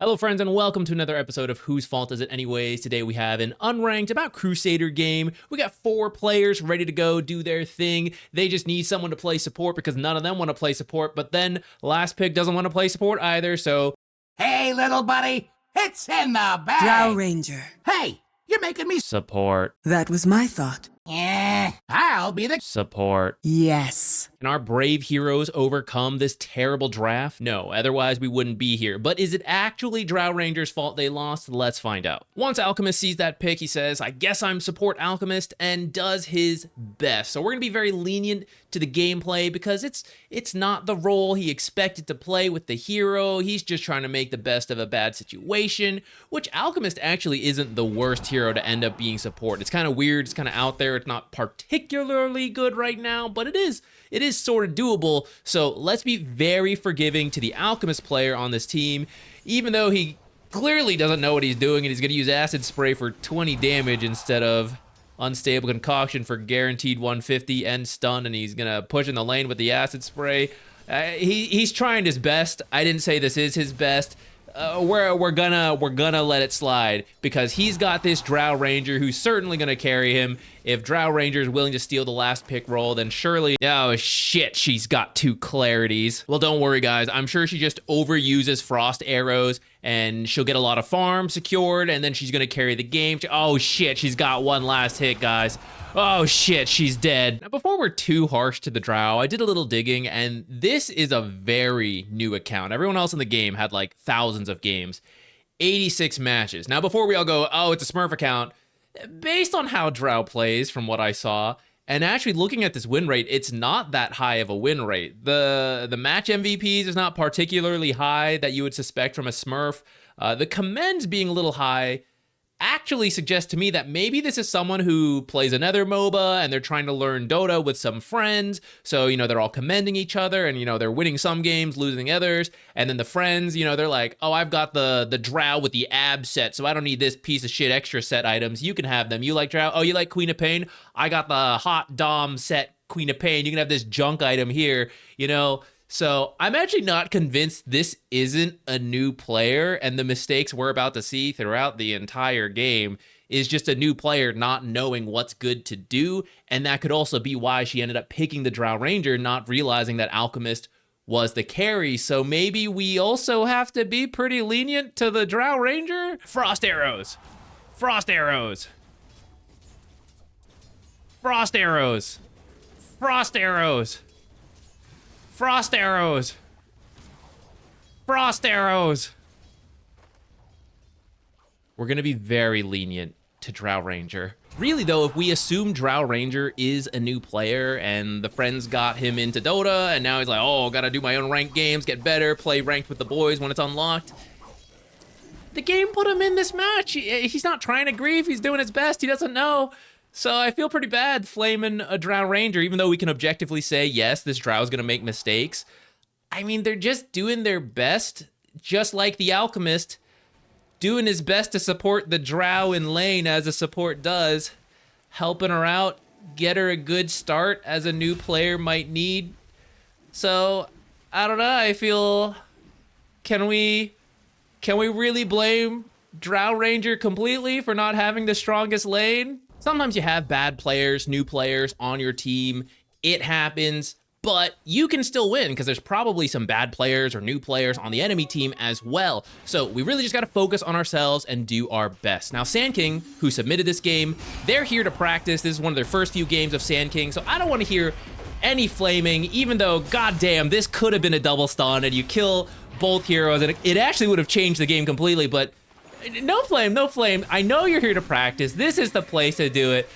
Hello friends and welcome to another episode of Whose Fault Is It Anyways. Today we have an unranked about Crusader game. We got 4 players ready to go do their thing. They just need someone to play support because none of them want to play support, but then last pick doesn't want to play support either, so... Hey little buddy, it's in the bag! Drow Ranger. Hey, you're making me Support. That was my thought. I'll be the... Support. Yes. Can our brave heroes overcome this terrible draft? No, otherwise we wouldn't be here. But is it actually Drow Ranger's fault they lost? Let's find out. Once Alchemist sees that pick, he says, I guess I'm support Alchemist, and does his best. So we're going to be very lenient to the gameplay because it's not the role he expected to play with the hero. He's just trying to make the best of a bad situation, which Alchemist actually isn't the worst hero to end up being support. It's kind of weird, it's kind of out there. It's not particularly good right now, but it is sort of doable. So let's be very forgiving to the Alchemist player on this team, even though he clearly doesn't know what he's doing and he's going to use Acid Spray for 20 damage instead of Unstable Concoction for guaranteed 150 and stun, and he's going to push in the lane with the Acid Spray. He's trying his best. I didn't say this is his best. We're gonna let it slide because he's got this Drow Ranger who's certainly gonna carry him. If Drow Ranger is willing to steal the last pick roll, then surely, oh shit, she's got 2 clarities. Well, don't worry guys, I'm sure she just overuses frost arrows and she'll get a lot of farm secured and then she's gonna carry the game. Oh shit, she's got 1 last hit, guys. Oh shit, she's dead. Now, before we're too harsh to the Drow, I did a little digging, and this is a very new account. Everyone else in the game had like thousands of games. 86 matches. Now, before we all go, oh, it's a Smurf account, based on how Drow plays, from what I saw, and actually looking at this win rate, it's not that high of a win rate. The match MVPs is not particularly high that you would suspect from a Smurf. The commends being a little high actually suggests to me that maybe this is someone who plays another MOBA and they're trying to learn Dota with some friends. So, you know, they're all commending each other and, you know, they're winning some games, losing others. And then the friends, you know, they're like, oh, I've got the Drow with the ab set, so I don't need this piece of shit extra set items. You can have them. You like Drow? Oh, you like Queen of Pain? I got the hot Dom set Queen of Pain. You can have this junk item here, you know. So I'm actually not convinced this isn't a new player, and the mistakes we're about to see throughout the entire game is just a new player not knowing what's good to do, and that could also be why she ended up picking the Drow Ranger, not realizing that Alchemist was the carry. So maybe we also have to be pretty lenient to the Drow Ranger? Frost arrows! Frost arrows! Frost arrows! Frost arrows! Frost arrows! Frost arrows! We're gonna be very lenient to Drow Ranger. Really though, if we assume Drow Ranger is a new player and the friends got him into Dota and now he's like, oh, gotta do my own ranked games, get better, play ranked with the boys when it's unlocked. The game put him in this match. He's not trying to grieve, he's doing his best, he doesn't know. So I feel pretty bad flaming a Drow Ranger, even though we can objectively say, yes, this Drow's gonna make mistakes. I mean, they're just doing their best, just like the Alchemist, doing his best to support the Drow in lane as a support does, helping her out, get her a good start as a new player might need. So, I don't know, I feel, can we really blame Drow Ranger completely for not having the strongest lane? Sometimes you have bad players, new players on your team. It happens, but you can still win because there's probably some bad players or new players on the enemy team as well. So we really just got to focus on ourselves and do our best. Now, Sand King, who submitted this game, they're here to practice. This is one of their first few games of Sand King, so I don't want to hear any flaming, even though, goddamn, this could have been a double stun and you kill both heroes, and it actually would have changed the game completely, but no flame, no flame. I know you're here to practice. This is the place to do it.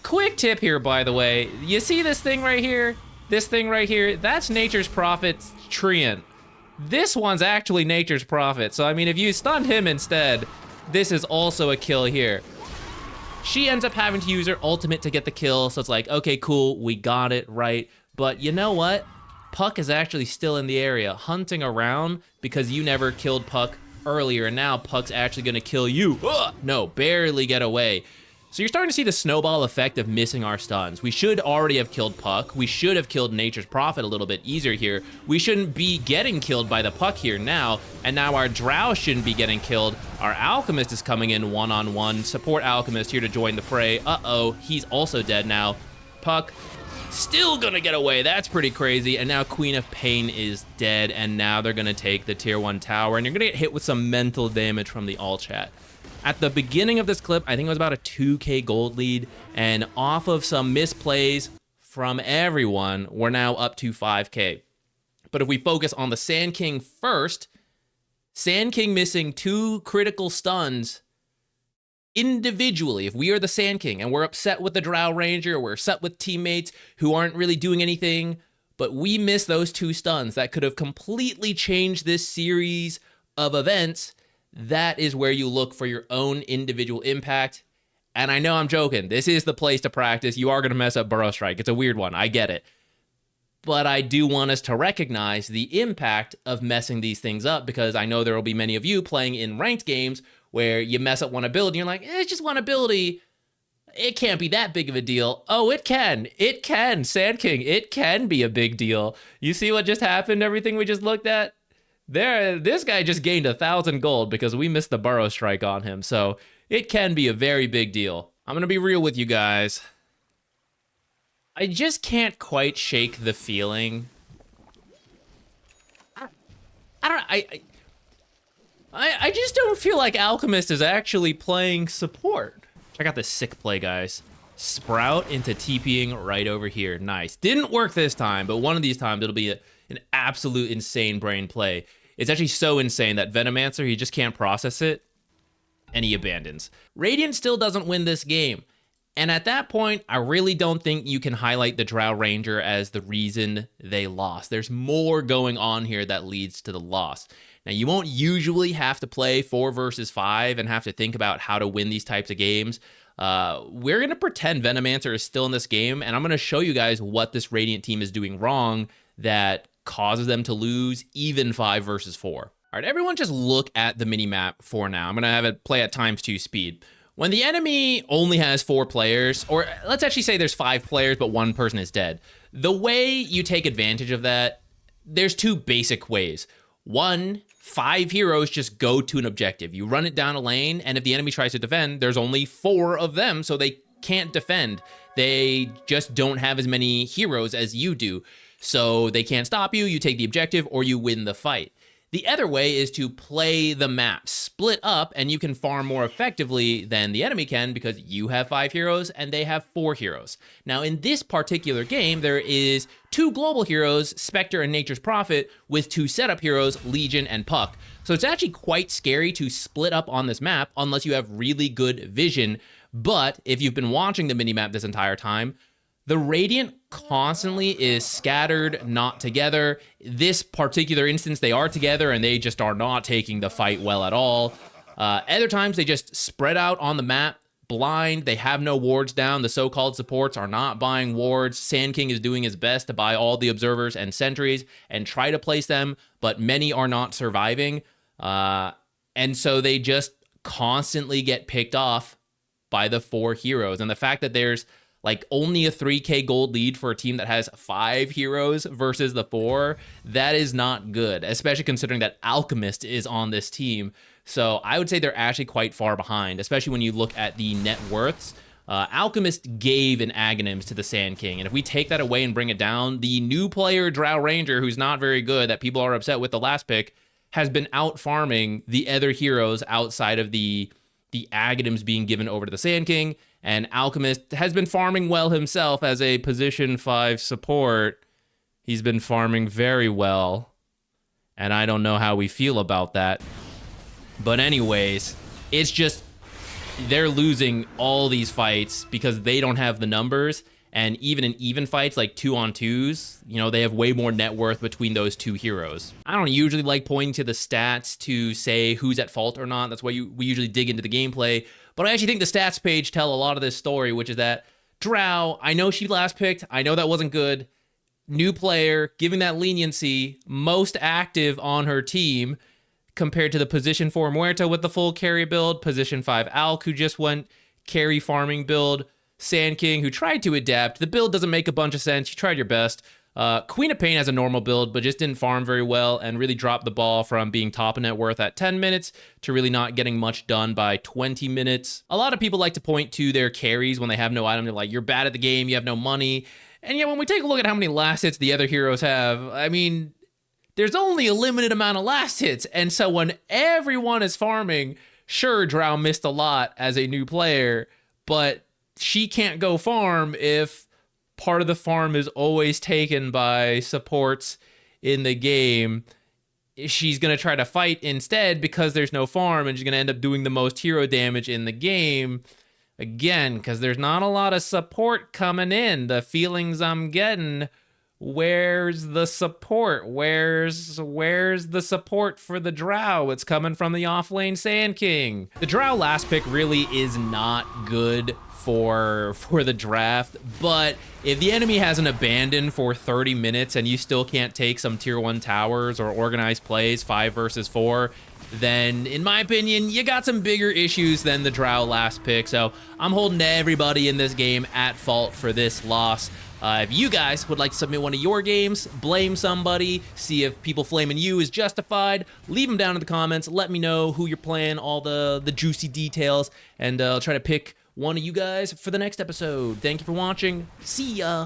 Quick tip here, by the way. You see this thing right here? This thing right here? That's Nature's Prophet's Treant. This one's actually Nature's Prophet. So, I mean, if you stunned him instead, this is also a kill here. She ends up having to use her ultimate to get the kill. So it's like, okay, cool. We got it right. But you know what? Puck is actually still in the area, hunting around because you never killed Puck earlier, and now Puck's actually gonna kill you. Ugh! No, barely get away. So you're starting to see the snowball effect of missing our stuns. We should already have killed Puck. We should have killed Nature's Prophet a little bit easier here. We shouldn't be getting killed by the Puck here now. And now our Drow shouldn't be getting killed. Our Alchemist is coming in one-on-one. Support Alchemist here to join the fray. Uh-oh, he's also dead now. Puck still gonna get away. That's pretty crazy. And now Queen of Pain is dead. And now they're gonna take the tier 1 tower. And you're gonna get hit with some mental damage from the all chat. At the beginning of this clip, I think it was about a 2k gold lead, and off of some misplays from everyone, we're now up to 5k. But if we focus on the Sand King first, Sand King missing 2 critical stuns individually. If we are the Sand King and we're upset with the Drow Ranger, we're upset with teammates who aren't really doing anything, but we miss those 2 stuns that could have completely changed this series of events, that is where you look for your own individual impact. And I know I'm joking. This is the place to practice. You are going to mess up Burrow Strike. It's a weird one. I get it. But I do want us to recognize the impact of messing these things up, because I know there will be many of you playing in ranked games where you mess up one ability and you're like, it's just one ability. It can't be that big of a deal. Oh, it can. It can. Sand King, it can be a big deal. You see what just happened? Everything we just looked at? This guy just gained 1,000 gold because we missed the Burrow Strike on him. So it can be a very big deal. I'm going to be real with you guys. I just can't quite shake the feeling. I just don't feel like Alchemist is actually playing support. Check out this sick play, guys. Sprout into TPing right over here. Nice. Didn't work this time, but one of these times it'll be an absolute insane brain play. It's actually so insane that Venomancer, he just can't process it, and he abandons. Radiant still doesn't win this game. And at that point, I really don't think you can highlight the Drow Ranger as the reason they lost. There's more going on here that leads to the loss. Now, you won't usually have to play 4 versus 5 and have to think about how to win these types of games. We're going to pretend Venomancer is still in this game, and I'm going to show you guys what this Radiant team is doing wrong that causes them to lose even 5 versus 4. All right, everyone just look at the minimap for now. I'm going to have it play at ×2 speed. When the enemy only has 4 players, or let's actually say there's 5 players, but 1 person is dead. The way you take advantage of that, there's 2 basic ways. 1, 5 heroes just go to an objective. You run it down a lane, and if the enemy tries to defend, there's only 4 of them, so they can't defend. They just don't have as many heroes as you do. So they can't stop you, you take the objective, or you win the fight. The other way is to play the map split up, and you can farm more effectively than the enemy can because you have 5 heroes and they have 4 heroes. Now, in this particular game, there is 2 global heroes, Spectre and Nature's Prophet, with 2 setup heroes, Legion and Puck. So it's actually quite scary to split up on this map unless you have really good vision. But if you've been watching the minimap this entire time, the Radiant constantly is scattered, not together. This particular instance, they are together and they just are not taking the fight well at all. Other times, they just spread out on the map, blind. They have no wards down. The so-called supports are not buying wards. Sand King is doing his best to buy all the observers and sentries and try to place them, but many are not surviving. And so they just constantly get picked off by the 4 heroes. And the fact that there's like only a 3k gold lead for a team that has 5 heroes versus the 4, that is not good, especially considering that Alchemist is on this team. So I would say they're actually quite far behind, especially when you look at the net worths. Alchemist gave an Aghanims to the Sand King, and if we take that away and bring it down, the new player Drow Ranger, who's not very good, that people are upset with the last pick, has been out farming the other heroes outside of the Aghanims being given over to the Sand King. And Alchemist has been farming well himself as a position 5 support. He's been farming very well. And I don't know how we feel about that. But anyways, it's just they're losing all these fights because they don't have the numbers. And even in even fights like 2-on-2s, you know, they have way more net worth between those 2 heroes. I don't usually like pointing to the stats to say who's at fault or not. That's why we usually dig into the gameplay. But I actually think the stats page tell a lot of this story, which is that Drow, I know she last picked. I know that wasn't good. New player, giving that leniency, most active on her team compared to the position 4 Muerta with the full carry build, position 5 Alk, who just went carry farming build. Sand King, who tried to adapt. The build doesn't make a bunch of sense. You tried your best. Queen of Pain has a normal build, but just didn't farm very well and really dropped the ball from being top of net worth at 10 minutes to really not getting much done by 20 minutes. A lot of people like to point to their carries when they have no item. They're like, you're bad at the game, you have no money. And yet when we take a look at how many last hits the other heroes have, I mean, there's only a limited amount of last hits. And so when everyone is farming, sure, Drow missed a lot as a new player, but she can't go farm if part of the farm is always taken by supports in the game. She's going to try to fight instead because there's no farm, and she's going to end up doing the most hero damage in the game. Again, because there's not a lot of support coming in. The feelings I'm getting, where's the support? Where's the support for the Drow? It's coming from the offlane Sand King. The Drow last pick really is not good for the draft, but if the enemy has an abandon for 30 minutes and you still can't take some tier 1 towers or organized plays 5 versus 4, then in my opinion, you got some bigger issues than the Drow last pick. So I'm holding everybody in this game at fault for this loss. If you guys would like to submit one of your games, blame somebody, see if people flaming you is justified, leave them down in the comments. Let me know who you're playing, all the juicy details, and I'll try to pick one of you guys for the next episode. Thank you for watching. See ya.